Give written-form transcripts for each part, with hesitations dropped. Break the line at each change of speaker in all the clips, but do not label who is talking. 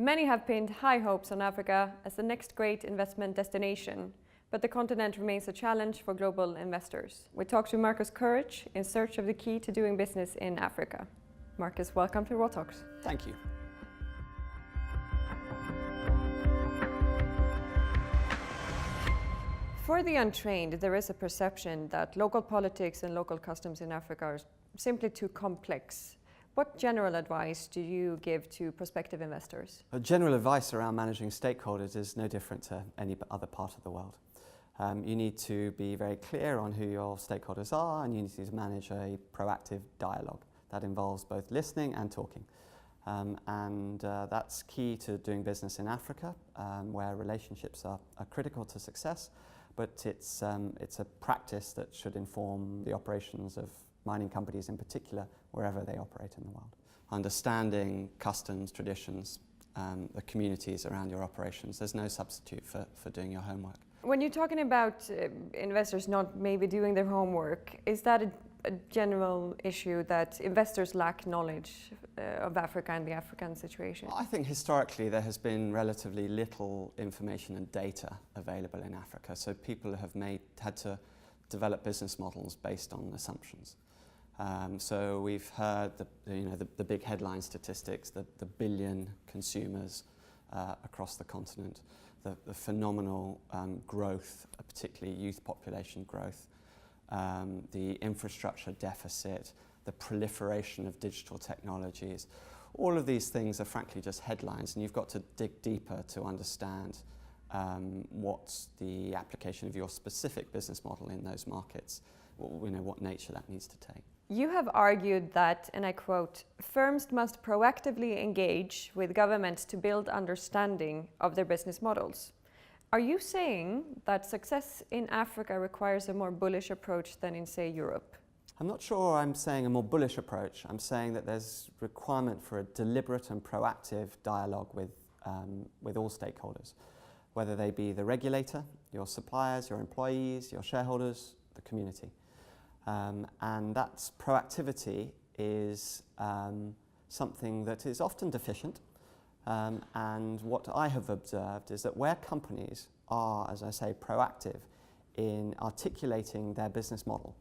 Many have pinned high hopes on Africa as the next great investment destination, but the continent remains a challenge for global investors. We talked to Marcus Courage in search of the key to doing business in Africa. Marcus, welcome to Raw Talks.
Thank you.
For the untrained, there is a perception that local politics and local customs in Africa are simply too complex. What general advice do you give to prospective investors?
General advice around managing stakeholders is no different to any other part of the world. You need to be very clear on who your stakeholders are, and you need to manage a proactive dialogue. That involves both listening and talking. That's key to doing business in Africa, where relationships are critical to success, but it's a practice that should inform the operations of mining companies in particular, wherever they operate in the world. Understanding customs, traditions, the communities around your operations, there's no substitute for doing your homework.
When you're talking about investors not maybe doing their homework, is that a general issue that investors lack knowledge of Africa and the African situation?
I think historically there has been relatively little information and data available in Africa, so people have had to develop business models based on assumptions. So we've heard the big headline statistics, the billion consumers across the continent, the phenomenal growth, particularly youth population growth, the infrastructure deficit, the proliferation of digital technologies. All of these things are frankly just headlines, and you've got to dig deeper to understand what's the application of your specific business model in those markets, what nature that needs to take.
You have argued that, and I quote, firms must proactively engage with governments to build understanding of their business models. Are you saying that success in Africa requires a more bullish approach than in, say, Europe?
I'm not sure I'm saying a more bullish approach. I'm saying that there's requirement for a deliberate and proactive dialogue with all stakeholders, whether they be the regulator, your suppliers, your employees, your shareholders, the community. And that proactivity is something that is often deficient. And what I have observed is that where companies are, as I say, proactive in articulating their business model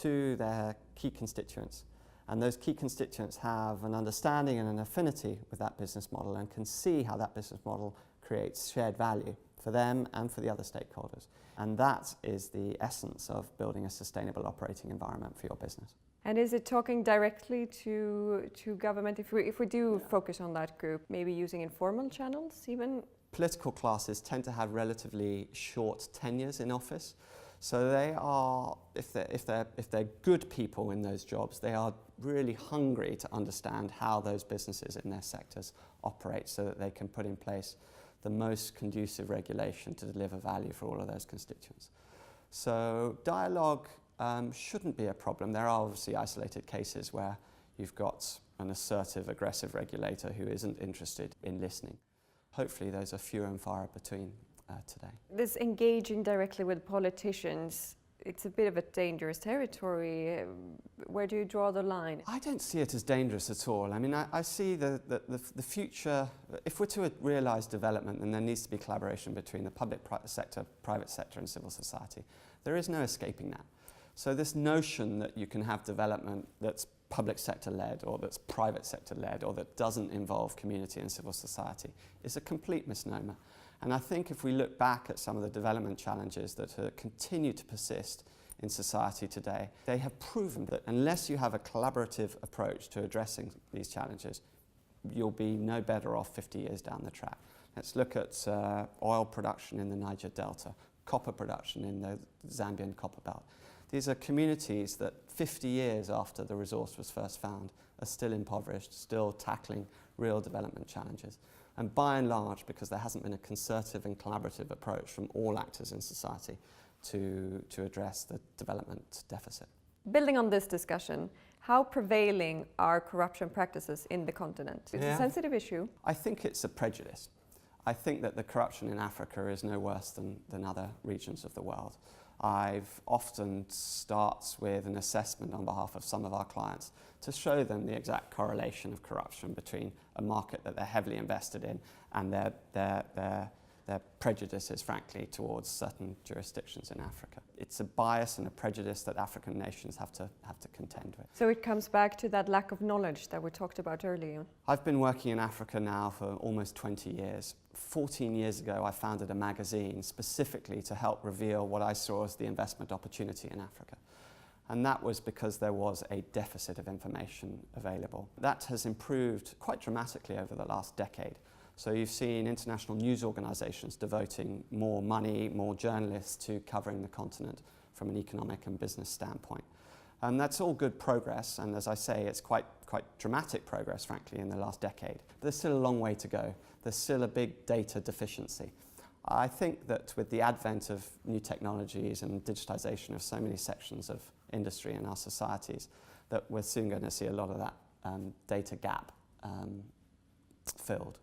to their key constituents, and those key constituents have an understanding and an affinity with that business model and can see how that business model creates shared value for them and for the other stakeholders. And that is the essence of building a sustainable operating environment for your business.
And is it talking directly to government, if we do focus on that group, maybe using informal channels even?
Political classes tend to have relatively short tenures in office. So they are, if they're good people in those jobs, they are really hungry to understand how those businesses in their sectors operate so that they can put in place the most conducive regulation to deliver value for all of those constituents. So dialogue shouldn't be a problem. There are obviously isolated cases where you've got an assertive, aggressive regulator who isn't interested in listening. Hopefully those are fewer and far between today.
This engaging directly with politicians, it's a bit of a dangerous territory. Where do you draw the line?
I don't see it as dangerous at all. I mean, I see the future, if we're to realise development, then there needs to be collaboration between the public sector, private sector and civil society. There is no escaping that. So this notion that you can have development that's public sector led or that's private sector led or that doesn't involve community and civil society is a complete misnomer. And I think if we look back at some of the development challenges that continue to persist in society today, they have proven that unless you have a collaborative approach to addressing these challenges, you'll be no better off 50 years down the track. Let's look at oil production in the Niger Delta, copper production in the Zambian copper belt. These are communities that 50 years after the resource was first found are still impoverished, still tackling real development challenges. And by and large, because there hasn't been a concerted and collaborative approach from all actors in society to address the development deficit.
Building on this discussion, how prevailing are corruption practices in the continent? It's a sensitive issue.
I think it's a prejudice. I think that the corruption in Africa is no worse than other regions of the world. I've often starts with an assessment on behalf of some of our clients to show them the exact correlation of corruption between a market that they're heavily invested in and their prejudices, frankly, towards certain jurisdictions in Africa. It's a bias and a prejudice that African nations have to contend with.
So it comes back to that lack of knowledge that we talked about earlier.
I've been working in Africa now for almost 20 years. 14 years ago, I founded a magazine specifically to help reveal what I saw as the investment opportunity in Africa. And that was because there was a deficit of information available. That has improved quite dramatically over the last decade. So you've seen international news organizations devoting more money, more journalists to covering the continent from an economic and business standpoint. And that's all good progress, and as I say, it's quite dramatic progress, frankly, in the last decade. But there's still a long way to go. There's still a big data deficiency. I think that with the advent of new technologies and digitization of so many sections of industry in our societies, that we're soon going to see a lot of that data gap filled,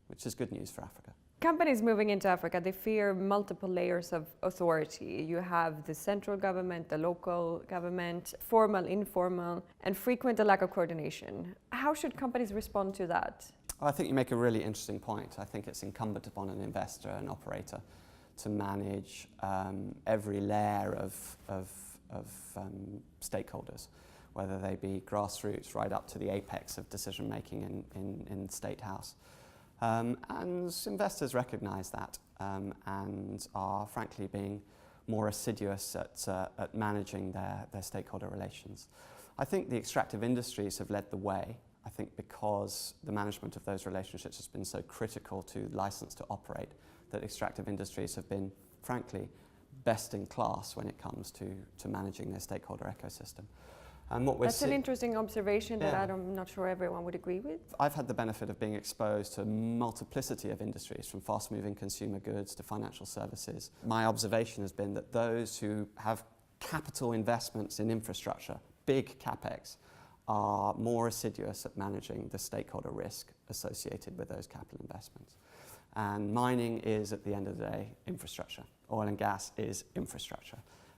which is good news for Africa.
Companies moving into Africa, they fear multiple layers of authority. You have the central government, the local government, formal, informal, and frequent a lack of coordination. How should companies respond to that?
I think you make a really interesting point. I think it's incumbent upon an investor, an operator, to manage every layer of stakeholders, whether they be grassroots right up to the apex of decision making in the State House. And investors recognise that and are frankly being more assiduous at managing their stakeholder relations. I think the extractive industries have led the way. I think because the management of those relationships has been so critical to license to operate, that extractive industries have been frankly best in class when it comes to managing their stakeholder ecosystem. And what
That's an interesting observation that I'm not sure everyone would agree with.
I've had the benefit of being exposed to a multiplicity of industries, from fast-moving consumer goods to financial services. My observation has been that those who have capital investments in infrastructure, big capex, are more assiduous at managing the stakeholder risk associated with those capital investments. And mining is, at the end of the day, infrastructure. Oil and gas is infrastructure.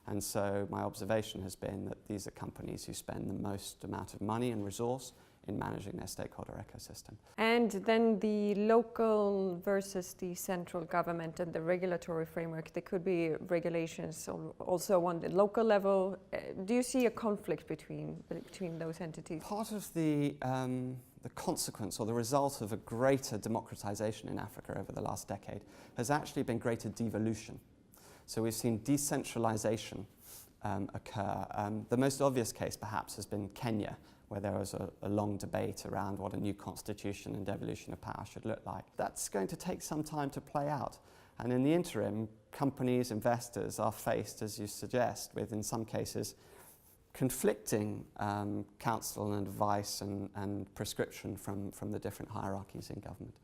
And so my observation has been that these are companies who spend the most amount of money and resource in managing their stakeholder ecosystem.
And then the local versus the central government and the regulatory framework, there could be regulations also on the local level. Do you see a conflict between those entities?
Part of the consequence or the result of a greater democratization in Africa over the last decade has actually been greater devolution. So we've seen decentralization occur. The most obvious case perhaps has been Kenya, where there was a long debate around what a new constitution and devolution of power should look like. That's going to take some time to play out. And in the interim, companies, investors are faced, as you suggest, with in some cases conflicting counsel and advice and prescription from the different hierarchies in government.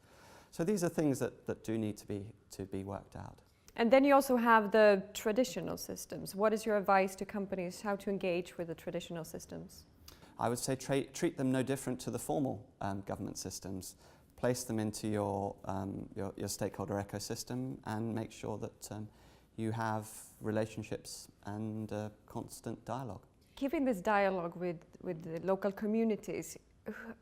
So these are things that do need to be worked out.
And then you also have the traditional systems. What is your advice to companies how to engage with the traditional systems?
I would say treat them no different to the formal government systems. Place them into your stakeholder ecosystem and make sure that you have relationships and constant dialogue.
Keeping this dialogue with the local communities,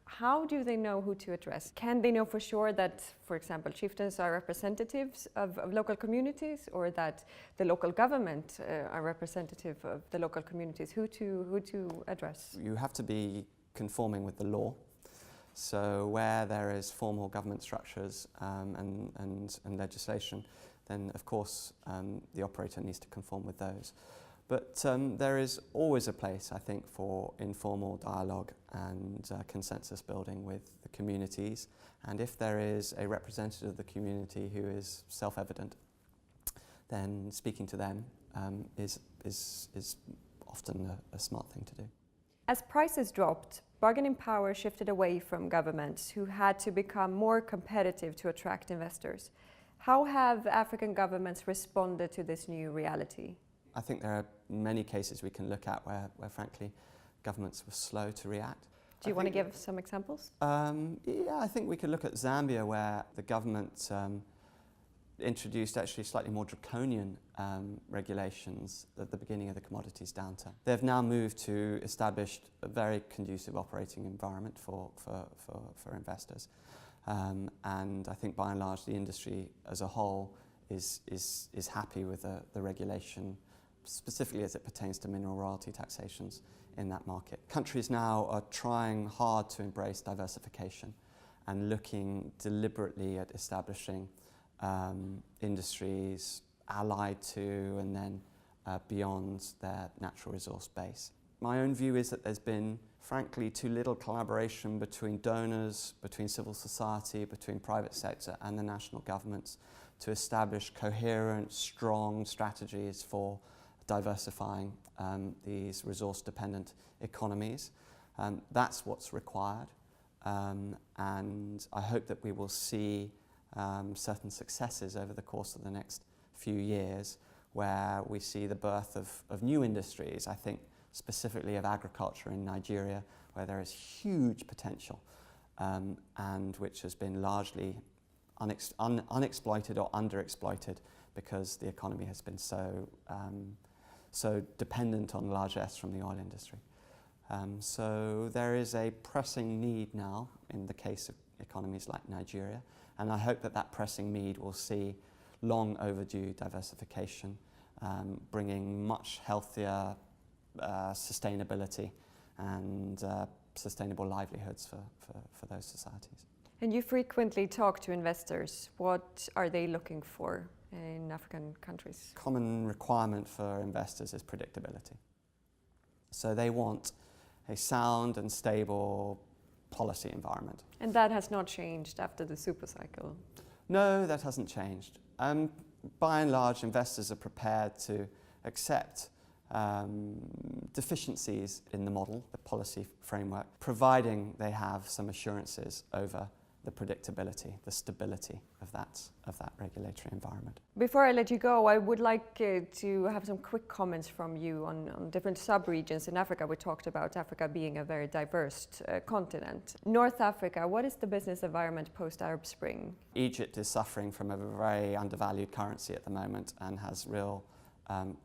how do they know who to address? Can they know for sure that, for example, chieftains are representatives of local communities, or that the local government are representative of the local communities? Who to address?
You have to be conforming with the law. So where there is formal government structures and legislation, then of course the operator needs to conform with those. But there is always a place, I think, for informal dialogue and consensus building with the communities. And if there is a representative of the community who is self-evident, then speaking to them is often a smart thing to do.
As prices dropped, bargaining power shifted away from governments, who had to become more competitive to attract investors. How have African governments responded to this new reality?
I think there are many cases we can look at where frankly, governments were slow to react.
Do you want to give some examples?
Yeah, I think we could look at Zambia, where the government introduced actually slightly more draconian regulations at the beginning of the commodities downturn. They've now moved to establish a very conducive operating environment for investors. And I think by and large the industry as a whole is happy with the regulation, specifically as it pertains to mineral royalty taxations in that market. Countries now are trying hard to embrace diversification and looking deliberately at establishing industries allied to and then beyond their natural resource base. My own view is that there's been, frankly, too little collaboration between donors, between civil society, between private sector and the national governments to establish coherent, strong strategies for diversifying these resource-dependent economies. That's what's required, and I hope that we will see certain successes over the course of the next few years where we see the birth of new industries. I think specifically of agriculture in Nigeria, where there is huge potential and which has been largely unexploited or underexploited because the economy has been so dependent on largesse from the oil industry. So there is a pressing need now in the case of economies like Nigeria, and I hope that that pressing need will see long overdue diversification, bringing much healthier sustainability and sustainable livelihoods for those societies.
And you frequently talk to investors. What are they looking for in African countries?
Common requirement for investors is predictability. So they want a sound and stable policy environment.
And that has not changed after the super cycle?
No, that hasn't changed. By and large, investors are prepared to accept deficiencies in the model, the policy framework, providing they have some assurances over the predictability, the stability of that regulatory environment.
Before I let you go, I would like to have some quick comments from you on different sub-regions in Africa. We talked about Africa being a very diverse continent. North Africa, what is the business environment post-Arab Spring?
Egypt is suffering from a very undervalued currency at the moment and has real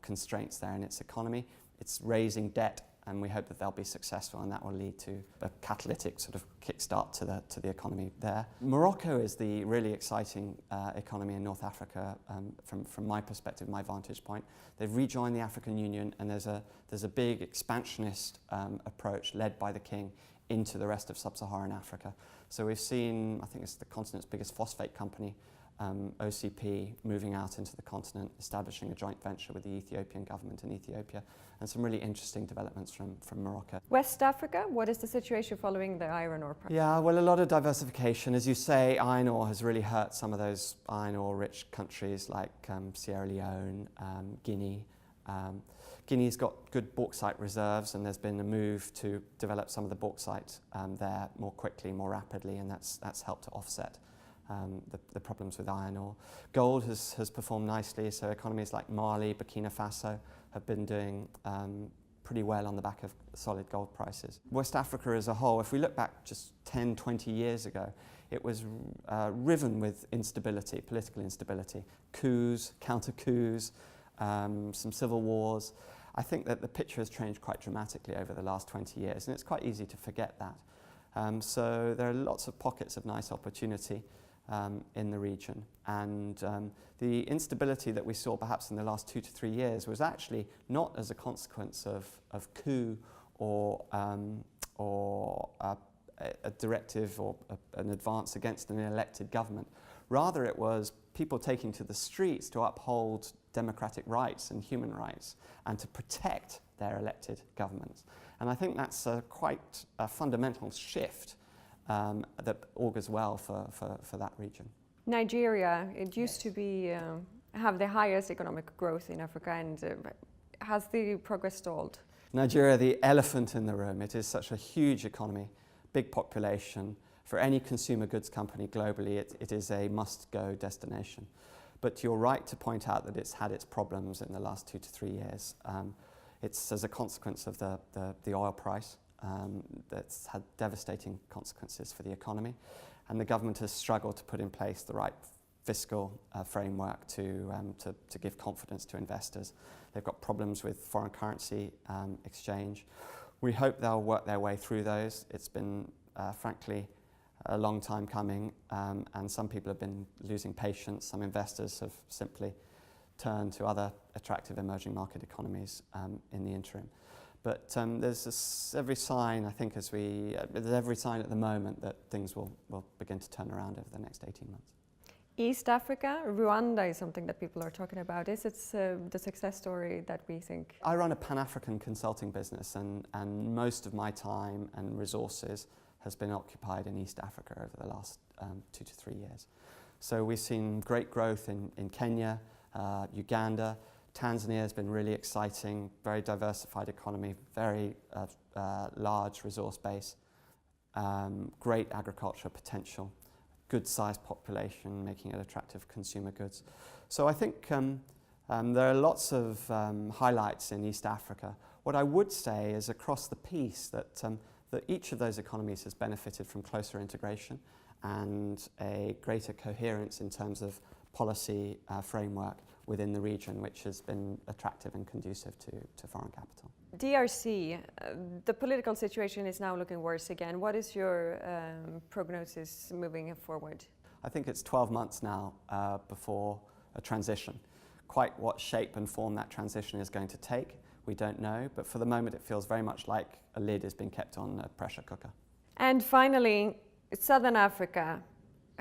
constraints there in its economy. It's raising debt, and we hope that they'll be successful, and that will lead to a catalytic sort of kickstart to the economy there. Morocco is the really exciting economy in North Africa from my perspective, my vantage point. They've rejoined the African Union, and there's a big expansionist approach led by the king into the rest of sub-Saharan Africa. So we've seen, I think it's the continent's biggest phosphate company, OCP, moving out into the continent, establishing a joint venture with the Ethiopian government in Ethiopia, and some really interesting developments from Morocco.
West Africa, what is the situation following the iron ore price?
Yeah, well, a lot of diversification. As you say, iron ore has really hurt some of those iron ore-rich countries like Sierra Leone, Guinea. Guinea's got good bauxite reserves, and there's been a move to develop some of the bauxite there more quickly, more rapidly, and that's helped to offset the problems with iron ore. Gold has performed nicely, so economies like Mali, Burkina Faso have been doing pretty well on the back of solid gold prices. West Africa as a whole, if we look back just 10, 20 years ago, it was riven with instability, political instability, coups, counter-coups, some civil wars. I think that the picture has changed quite dramatically over the last 20 years, and it's quite easy to forget that. So there are lots of pockets of nice opportunity in the region, and the instability that we saw perhaps in the last 2 to 3 years was actually not as a consequence of coup or a directive or an advance against an elected government. Rather, it was people taking to the streets to uphold democratic rights and human rights and to protect their elected governments. And I think that's quite a fundamental shift that augurs well for that region.
Nigeria, it used to be have the highest economic growth in Africa, and has the progress stalled?
Nigeria, the elephant in the room. It is such a huge economy, big population. For any consumer goods company globally, it is a must-go destination. But you're right to point out that it's had its problems in the last 2 to 3 years. It's as a consequence of the oil price. That's had devastating consequences for the economy, and the government has struggled to put in place the right fiscal framework to give confidence to investors. They've got problems with foreign currency exchange. We hope they'll work their way through those. It's been, frankly, a long time coming, and some people have been losing patience. Some investors have simply turned to other attractive emerging market economies in the interim. But there's every sign, I think, there's every sign at the moment that things will begin to turn around over the next 18 months.
East Africa, Rwanda is something that people are talking about. Is it the success story that we think?
I run a Pan-African consulting business, and most of my time and resources has been occupied in East Africa over the last 2 to 3 years. So we've seen great growth in Kenya, Uganda. Tanzania has been really exciting, very diversified economy, very large resource base, great agricultural potential, good sized population, making it attractive consumer goods. So I think there are lots of highlights in East Africa. What I would say is across the piece that each of those economies has benefited from closer integration and a greater coherence in terms of policy framework within the region, which has been attractive and conducive to foreign capital.
DRC, the political situation is now looking worse again. What is your prognosis moving forward?
I think it's 12 months now before a transition. Quite what shape and form that transition is going to take, we don't know, but for the moment it feels very much like a lid is being kept on a pressure cooker.
And finally, Southern Africa.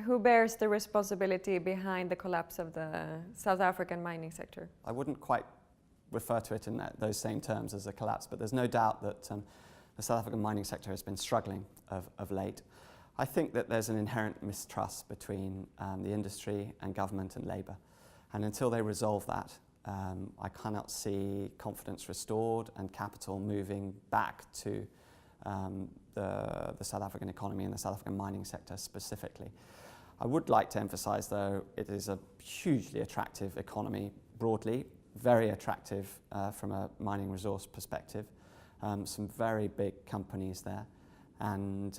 Who bears the responsibility behind the collapse of the South African mining sector?
I wouldn't quite refer to it in those same terms as a collapse, but there's no doubt that the South African mining sector has been struggling of late. I think that there's an inherent mistrust between the industry and government and Labour. And until they resolve that, I cannot see confidence restored and capital moving back to the South African economy and the South African mining sector specifically. I would like to emphasise, though, it is a hugely attractive economy broadly, very attractive from a mining resource perspective, some very big companies there, and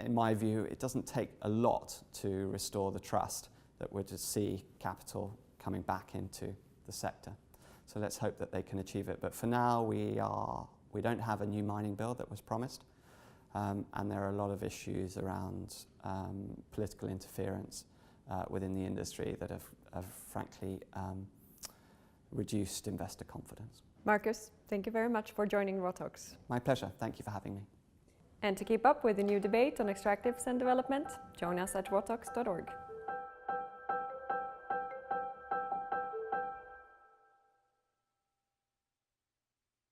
in my view it doesn't take a lot to restore the trust that would see capital coming back into the sector. So let's hope that they can achieve it, but for now we don't have a new mining bill that was promised. And there are a lot of issues around political interference within the industry that have frankly reduced investor confidence.
Marcus, thank you very much for joining Raw Talks.
My pleasure. Thank you for having me.
And to keep up with the new debate on extractives and development, join us at rawtalks.org.